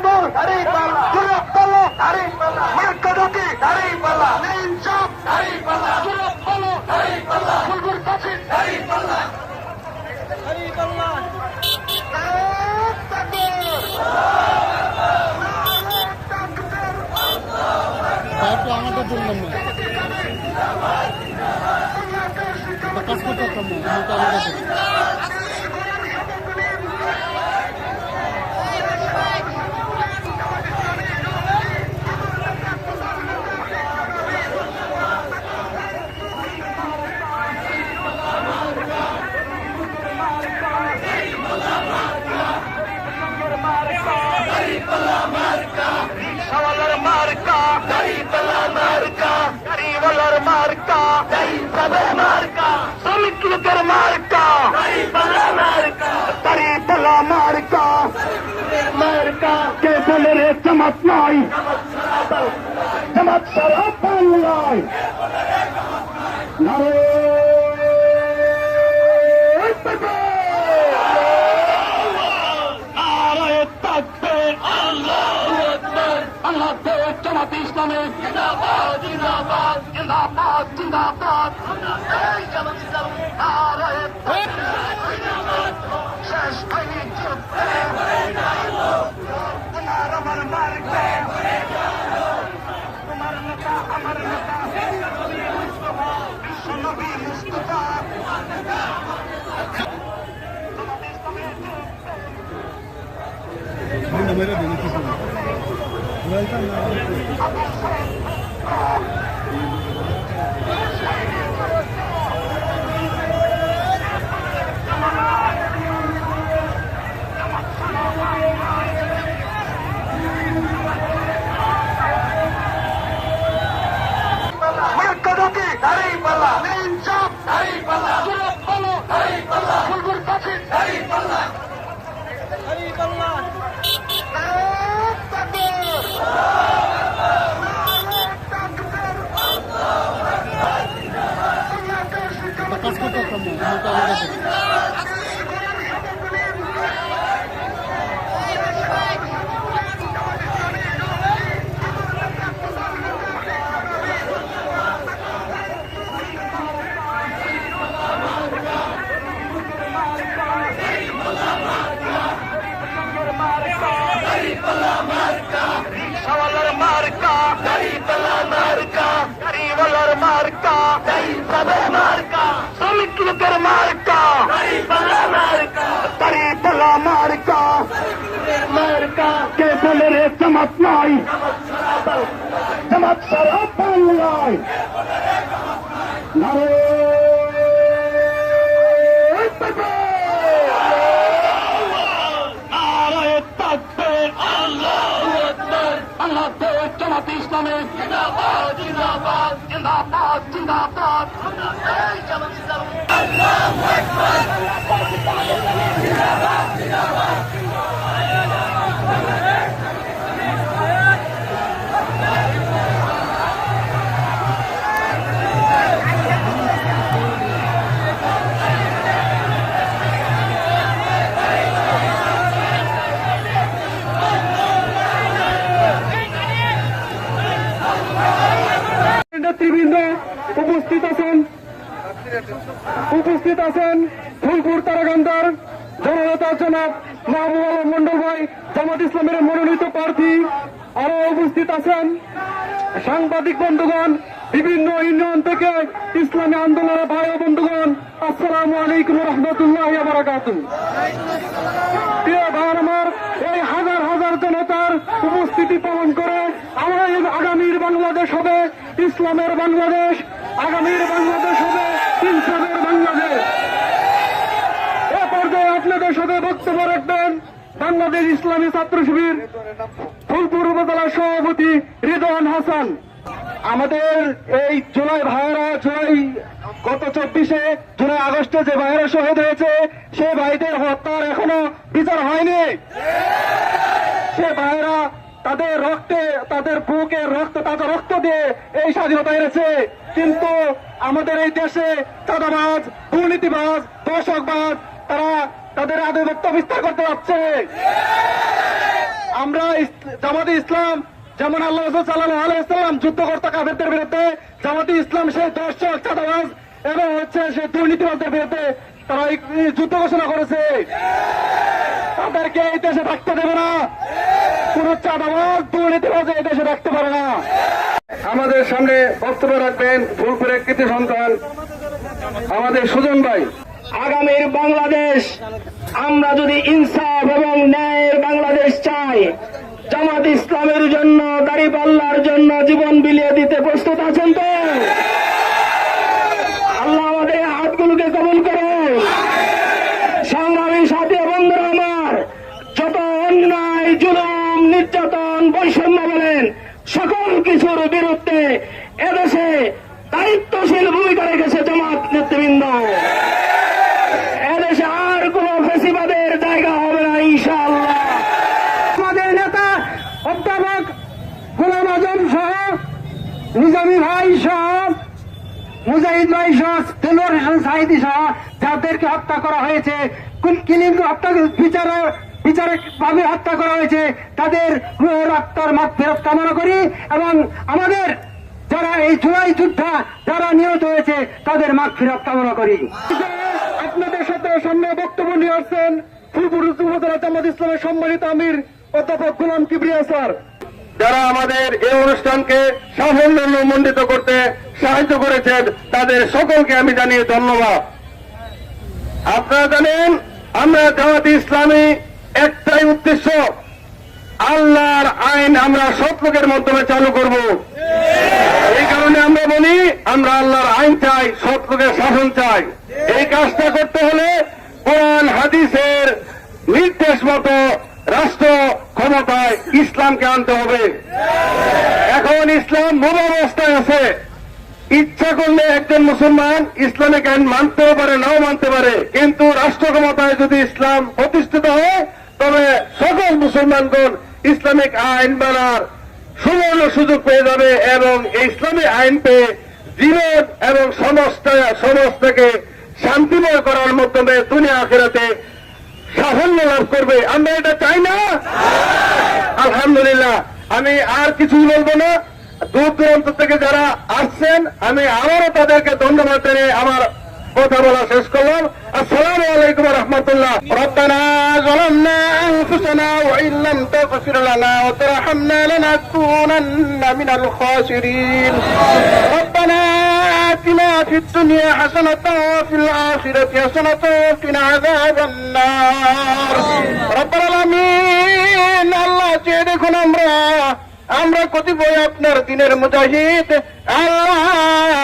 নম্বর চুরাপ্পাল্লা মার্কাদুকি ইনসাফ চুরাপ্পাল্লা ফুলপুর কাছে আমাদের জন্য কাজ করতে পারতাম না। শ্রমিক লোকের মার্কা দাঁড়িপাল্লা মার্কা কে বলে রে জামাত নয় জামাত সারা বাংলায় নারে আল্লাহ জামাত ইসলামে জিন্দাবাদ জিন্দাবাদ জিন্দাবাদ জিন্দাবাদ শেষ হয়নি তোমার আমার মার্কা তোমার নেতা আমার নেতা বিশ্বনবী মুস্তাফা মেরে দিন কিছু ওয়েলকাম না মার্কাদুকি ইনসাফ চুরাপ্পাল্লা ফুলপুর কাছে কাজ করতে পারতাম না। শ্রমিক লোকের মার্কা দাঁড়িপাল্লা মার্কা কে বলে রে জামাত নয় জামাত সারা বাংলায় নারে আল্লাহ জামাত ইসলামে জিন্দাবাদ জিন্দাবাদ জিন্দাবাদ জিন্দাবাদ নেতৃবৃন্দ উপস্থিত আছেন ফুলপুর তারাকান্দার জননেতা জনাব মাহবুব আলম মন্ডল ভাই জামাত ইসলামের মনোনীত প্রার্থী। আরো উপস্থিত আছেন সাংবাদিক বন্ধুগণ, বিভিন্ন ইউনিয়ন থেকে ইসলামী আন্দোলনের ভাই ও বন্ধুগণ, আসসালামু আলাইকুম রহমতুল্লাহ বারাকাতুহু। প্রিয় ভাই আমার, এই হাজার হাজার জনতার উপস্থিতি পালন করে আমরা আগামীর বাংলাদেশ হবে ইসলামের বাংলাদেশ, আগামীর বাংলাদেশ হবে ইনসাফের বাংলাদেশ। এ পর্যায়ে আপনাদের সাথে বক্তব্য রাখবেন বাংলাদেশ ইসলামী ছাত্র শিবির ফুলপুর উপজেলার সভাপতি রিদওয়ান হাসান। আমাদের এই জুলাই গত 24শে জুলাই আগস্টে যে ভাইয়েরা শহীদ হয়েছে, সে ভাইদের হত্যার এখনো বিচার হয়নি। সে ভাইয়েরা তাদের রক্তে, তাদের বুকের রক্ত, তাজা রক্ত দিয়ে এই স্বাধীনতা এনেছে। কিন্তু আমাদের এই দেশে চাঁদাবাজ, দুর্নীতিবাজ, দর্শকবাজ তারা তাদের আধিপত্য বিস্তার করতে যাচ্ছে। আমরা জামাতে ইসলাম যেমন আল্লাহ রাসূল সাল্লাল্লাহু আলাইহি ওয়াসাল্লাম যুদ্ধ করতে কাফেরদের বিরুদ্ধে, জামাতে ইসলাম সেই দর্শক চাঁদাবাজ এবং সেই দুর্নীতিবাজদের বিরুদ্ধে তারা এই যুদ্ধ ঘোষণা করেছে। তাদেরকে এই দেশে থাকতে দেবে না, কোন চাঁদাবাজ দুর্নীতিবাজ এই দেশে থাকতে পারে না। আমাদের সামনে বক্তব্য রাখবেন ফুলপুরের কৃতি সন্তান আমাদের সুজন ভাই। আগামীর বাংলাদেশ আমরা যদি ইনসাফ এবং ন্যায়ের বাংলাদেশ চাই, জামাত ইসলামের জন্য, দাঁড়িপাল্লার জন্য জীবন বিলিয়ে দিতে প্রস্তুত আছেন তো? আল্লাহ আমাদের এই হাতগুলোকে কবুল করুন। সংগ্রামী সাথী বন্ধুরা আমার, যত অন্যায়, জুলুম, নির্যাতন, বৈষম্য বলেন, সকল কিছুর বিরুদ্ধে এদেশে দায়িত্বশীল ভূমিকা রেখেছে জামাত নেতৃবৃন্দ। এদেশে আর কোন ফেসিবাদের জায়গা হবে না ইনশাআল্লাহ। আমাদের নেতা অধ্যাপক গোলাম আজম সহ, নিজামী ভাই সহ, মুজাহিদ ভাই সহ, দেলোয়ার হোসেন সাঈদী সহ যাদেরকে হত্যা করা হয়েছে, বিচারিক ভাবে হত্যা করা হয়েছে, তাদের রক্তের মাগফিরাত কামনা করি এবং আমাদের যারা এই জুলাই যোদ্ধা যারা নিহত হয়েছে তাদের মাগফিরাত কামনা করি। আপনাদের সাথে সামনে বক্তব্য নিয়ে আসছেন ফুলপুর উপজেলা জামাত ইসলামের সম্মানিত আমির অধ্যাপক গোলাম কিবরিয়া স্যার। যারা আমাদের এই অনুষ্ঠানকে সাফল্যমণ্ডিত করতে সাহায্য করেছেন তাদের সকলকে আমি জানিয়ে ধন্যবাদ। আপনারা জানেন আমরা জামাতে ইসলামী একটাই উদ্দেশ্য, আল্লাহর আইন আমরা সৎ লোকের মাধ্যমে চালু করব। এই কারণে আমরা বলি আমরা আল্লাহর আইন চাই, সৎ লোকের শাসন চাই। এই কাজটা করতে হলে কোরআন হাদিসের নির্দেশ মতো রাষ্ট্র ক্ষমতায় ইসলামকে আনতে হবে। এখন ইসলাম মূল অবস্থায় আছে, ইচ্ছা করলে একজন মুসলমান ইসলামিক আইন মানতেও পারে, নাও মানতে পারে, কিন্তু রাষ্ট্র ক্ষমতায় যদি ইসলাম প্রতিষ্ঠিত হয় তবে সকল মুসলমানগণ ইসলামিক আইন মানার সুবর্ণ সুযোগ পেয়ে যাবে এবং এই ইসলামিক আইন পেয়ে জীবন এবং সমাজটাকে শান্তিময় করার মাধ্যমে দুনিয়া আখিরাতে সাফল্য লাভ করবে। আমরা এটা চাই না? আলহামদুলিল্লাহ। আমি আর কিছুই বলবো না। দূর দূরান্ত থেকে যারা আসছেন আমি আবারও তাদেরকে ধন্যবাদ জানিয়ে আমার কথা বলা শেষ করলাম। আসসালামু আলাইকুম ওয়া রাহমাতুল্লাহ। রব্বানা যালামনা আনফুসানা ওয়া ইন লাম তাগফির লানা ওয়া তারহামনা লানাকুনান্না মিনাল খাসিরিন। রব্বানা আতিনা ফিদ দুনিয়া হাসানাতাও ওয়া ফিল আখিরাতি হাসানাতাও ওয়া কিনা আযাবান নার। রব্বুল আলামিন, আল্লাহ যে দেখুন আমরা কতিপয় আপনার দিনের মুজাহিদ, আল্লাহ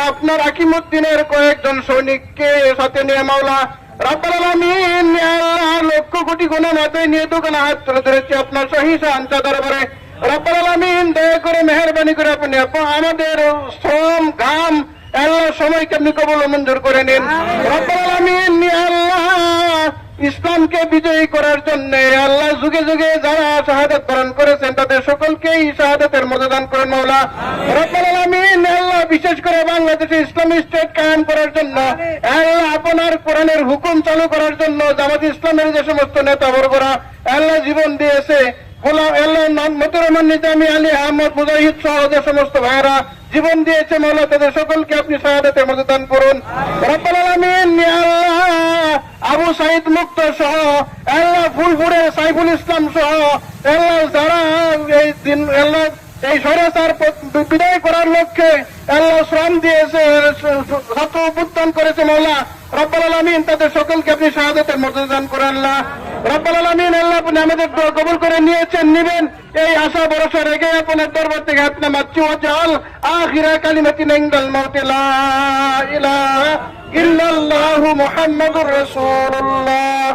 আপনার হাকিমউদ্দিনের কয়েকজন সৈনিককে সাথে নিয়ে মাওলা রব্বুল আলামিন, আল্লাহ লক্ষ কোটি গুণা মাথায় নিয়ে দোকানে হাত তুলে ধরেছে আপনার সহিসান দরবারে। রব্বুল আলামিন, দয়া করে মেহেরবানি করে আপনি আমাদের শ্রম ঘাম আল্লাহ সময়কে আপনি কবুল ও মঞ্জুর করে নিন। রব্বুল আলামিন, আল্লাহ ইসলামকে বিজয়ী করার জন্য আল্লাহ যুগে যুগে যারা শাহাদাত বরণ করেছেন তাদের সকলকেই শাহাদাতের মর্যাদা দান করেন মাওলা রব্বুল আলামিন। আল্লাহ বিশেষ করে বাংলাদেশে ইসলামী স্টেট কায়েম করার জন্য আল্লাহ আপনার কোরআনের হুকুম চালু করার জন্য জামাত ইসলামের যে সমস্ত নেতাবর্গরা আল্লাহ জীবন দিয়েছে, মতিউর রহমান নিজামী, আলী আহমদ, মুজাহিদ সহ যে সমস্ত ভাইয়েরা জীবন দিয়েছে মাওলা তাদের সকলকে আপনি শাহাদাতের মর্যাদা দান করুন রব্বুল আলামিন। আল্লাহ আবু সাইদ মুক্ত সহ আল্লাহ ফুলপুরের সাইফুল ইসলাম সহ আল্লাহ যারা এই দিন আল্লাহ এই স্বৈরাচার বিদায় করার লক্ষ্যে আল্লাহ শ্রম দিয়েছে, ছাত্র উত্থান করেছে মাওলা রব্বুল আলামিন, তাদের সকলকে আপনি শাহাদাতের মর্যাদা দান করেন আল্লাহ রব্বুল আলামিন। আল্লাহ আপনি আমাদের দোয়া কবুল করে নিয়েছেন, নিবেন এই আশা ভরসা রেখে আপনার দরবার থেকে আপনি মাচ্ছি ওয়াজআল আখিরা কালিমাতিন ইনদাল মাউত লা ইলাহা ইল্লাল্লাহু মুহাম্মাদুর রাসূলুল্লাহ।